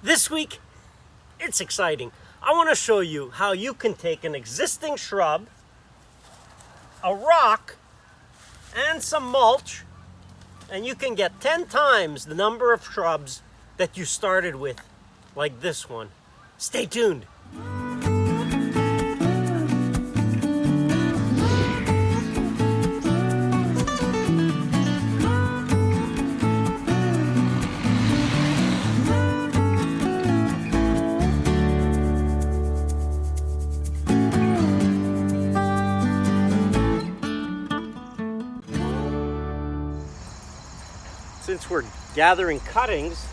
This week, it's exciting. I want to show you how you can take an existing shrub, a rock, and some mulch, and you can get 10 times the number of shrubs that you started with, like this one. Stay tuned. Since we're gathering cuttings,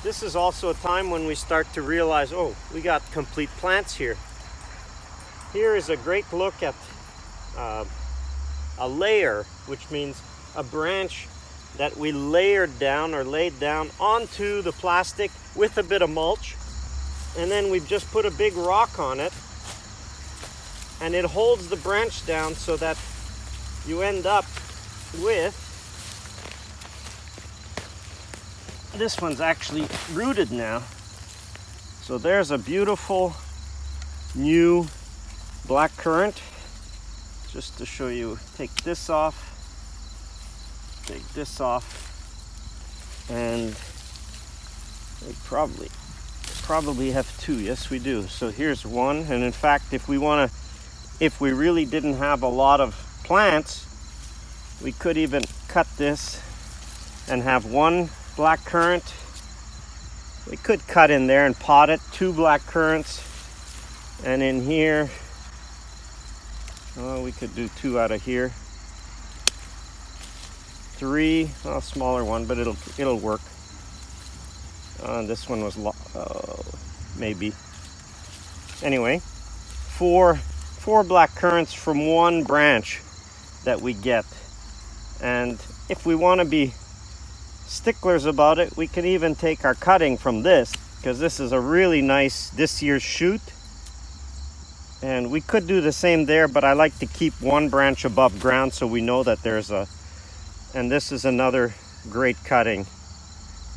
this is also a time when we start to realize, oh, we got complete plants here. Here is a great look at a layer, which means a branch that we layered down or laid down onto the plastic with a bit of mulch. And then we've just put a big rock on it, and it holds the branch down so that you end up with, this one's actually rooted now. So there's a beautiful new black currant. Just to show you, take this off, and we probably have two. Yes, we do. So here's one, and in fact, if we really didn't have a lot of plants, we could even cut this and have one black currant. We could cut in there and pot it, two black currants, and in here, oh, we could do two out of here. Three, well, smaller one, but it'll work. This one was maybe. Anyway, four black currants from one branch that we get, and if we want to be sticklers about it, we can even take our cutting from this, because this is a really nice this year's shoot, and we could do the same there, but I like to keep one branch above ground so we know that there's a, and this is another great cutting. In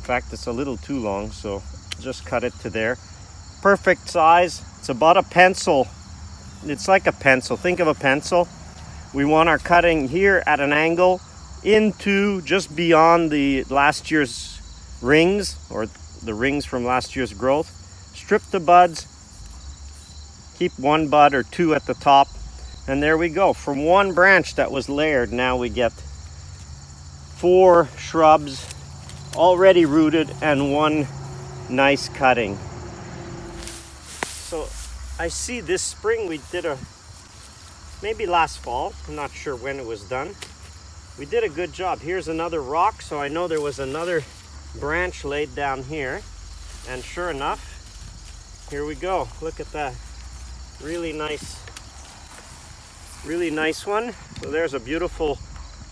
fact, it's a little too long, so just cut it to there. Perfect size. It's about a pencil. It's like a pencil. Think of a pencil. We want our cutting here at an angle into just beyond the last year's rings, or the rings from last year's growth. Strip the buds, keep one bud or two at the top, and there we go. From one branch that was layered, now we get 4 shrubs already rooted and one nice cutting. So I see this spring we did maybe last fall, I'm not sure when it was done. We did a good job. Here's another rock, so I know there was another branch laid down here. And sure enough, here we go. Look at that. Really nice one. So there's a beautiful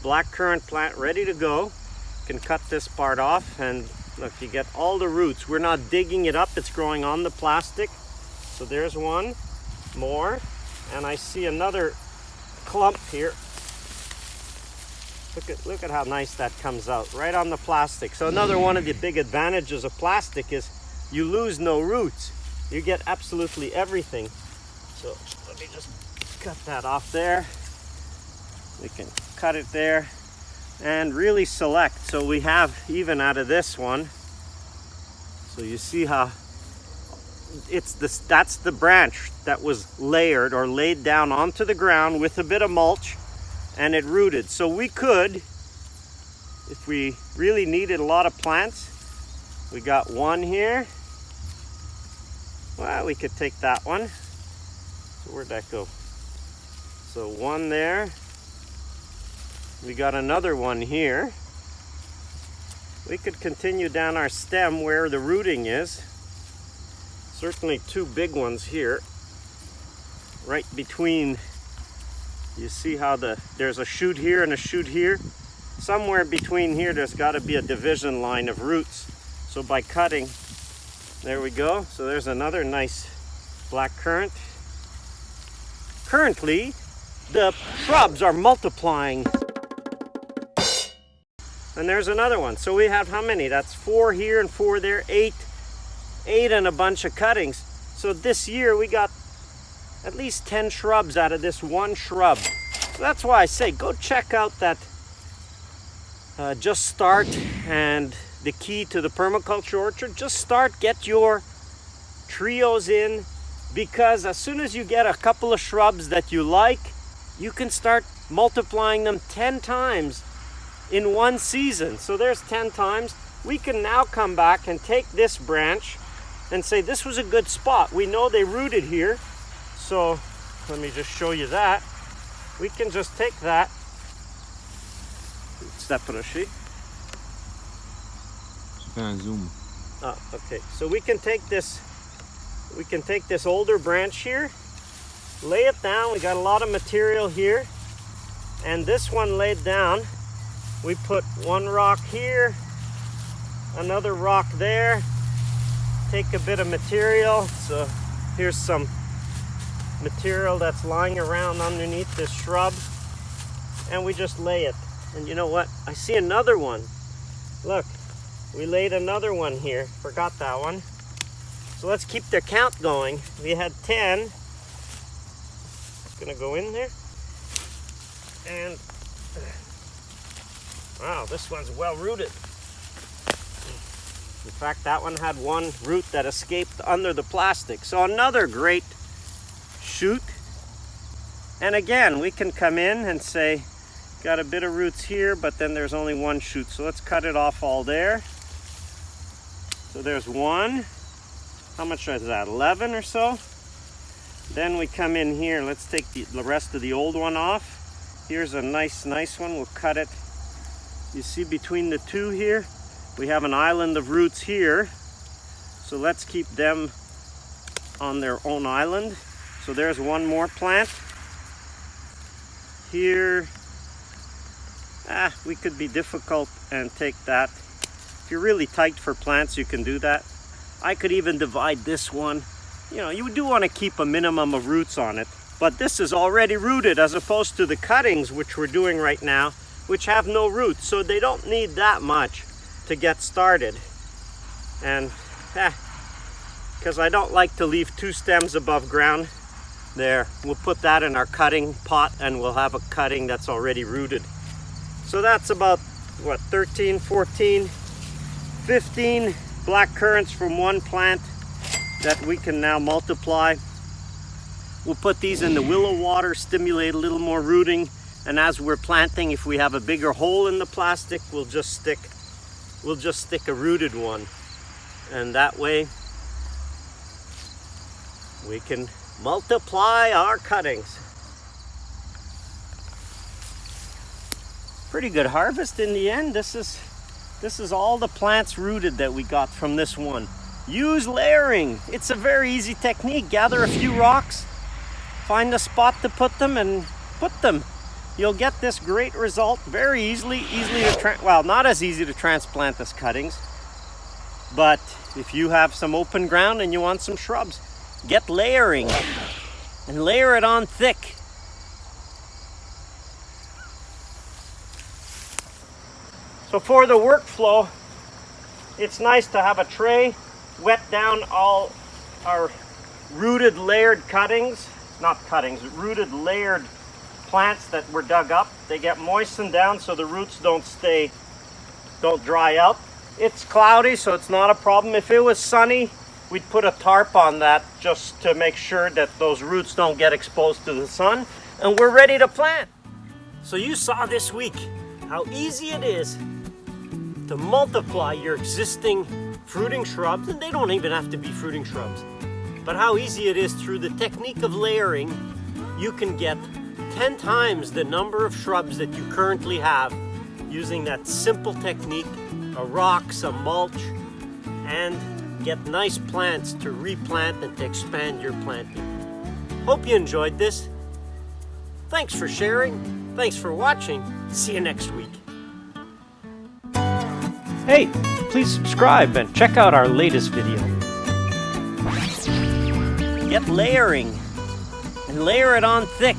black currant plant ready to go. You can cut this part off, and look, you get all the roots. We're not digging it up, it's growing on the plastic. So there's one more, and I see another clump here. Look at how nice that comes out, right on the plastic. So another one of the big advantages of plastic is you lose no roots. You get absolutely everything. So let me just cut that off there. We can cut it there and really select. So we have even out of this one. So you see how that's the branch that was layered or laid down onto the ground with a bit of mulch, and it rooted. So we could, if we really needed a lot of plants, we got one here. Well, we could take that one. So where'd that go? So one there. We got another one here. We could continue down our stem where the rooting is. Certainly 2 big ones here. Right between, you see how there's a shoot here and a shoot here. Somewhere between here, there's got to be a division line of roots. So by cutting, there we go. So there's another nice black currant. Currently, the shrubs are multiplying. And there's another one. So we have how many? That's 4 here and 4 there, 8 8 and a bunch of cuttings. So this year we got at least 10 shrubs out of this one shrub. So that's why I say go check out that Just Start and the key to the permaculture orchard. Just start, get your trios in, because as soon as you get a couple of shrubs that you like, you can start multiplying them 10 times in one season. So there's 10 times. We can now come back and take this branch and say this was a good spot. We know they rooted here. So let me just show you that. We can just take that. Stefan, zoom. Oh, okay. So we can take this older branch here, lay it down. We got a lot of material here. And this one laid down. We put one rock here, another rock there, take a bit of material. So here's some material that's lying around underneath this shrub, and we just lay it. And you know what? I see another one. Look, we laid another one here. Forgot that one. So let's keep the count going. We had 10. It's gonna go in there. And wow, this one's well rooted. In fact, that one had one root that escaped under the plastic. So another great shoot. And again, we can come in and say, got a bit of roots here, but then there's only one shoot. So let's cut it off all there. So there's one. How much is that? 11 or so. Then we come in here. Let's take the rest of the old one off. Here's a nice one. We'll cut it. You see between the two here, we have an island of roots here. So let's keep them on their own island. So there's one more plant. Here, we could be difficult and take that. If you're really tight for plants, you can do that. I could even divide this one. You know, you do want to keep a minimum of roots on it, but this is already rooted as opposed to the cuttings, which we're doing right now, which have no roots. So they don't need that much to get started. And because I don't like to leave 2 stems above ground. There, we'll put that in our cutting pot and we'll have a cutting that's already rooted. So that's about, what, 13, 14, 15 black currants from one plant that we can now multiply. We'll put these in the willow water, stimulate a little more rooting, and as we're planting, if we have a bigger hole in the plastic, we'll just stick a rooted one. And that way we can multiply our cuttings. Pretty good harvest in the end. This is all the plants rooted that we got from this one. Use layering. It's a very easy technique. Gather a few rocks, find a spot to put them, and put them. You'll get this great result very easily. Well, not as easy to transplant as cuttings, but if you have some open ground and you want some shrubs, get layering and layer it on thick. So for the workflow, it's nice to have a tray, wet down all our rooted layered cuttings, rooted layered plants that were dug up. They get moistened down so the roots don't dry out. It's cloudy, so it's not a problem. If it was sunny, we'd put a tarp on that just to make sure that those roots don't get exposed to the sun, and we're ready to plant. So you saw this week how easy it is to multiply your existing fruiting shrubs, and they don't even have to be fruiting shrubs, but how easy it is through the technique of layering. You can get 10 times the number of shrubs that you currently have using that simple technique, a rock, some mulch, and get nice plants to replant and to expand your planting. Hope you enjoyed this. Thanks for sharing. Thanks for watching. See you next week. Hey, please subscribe and check out our latest video. Get layering and layer it on thick.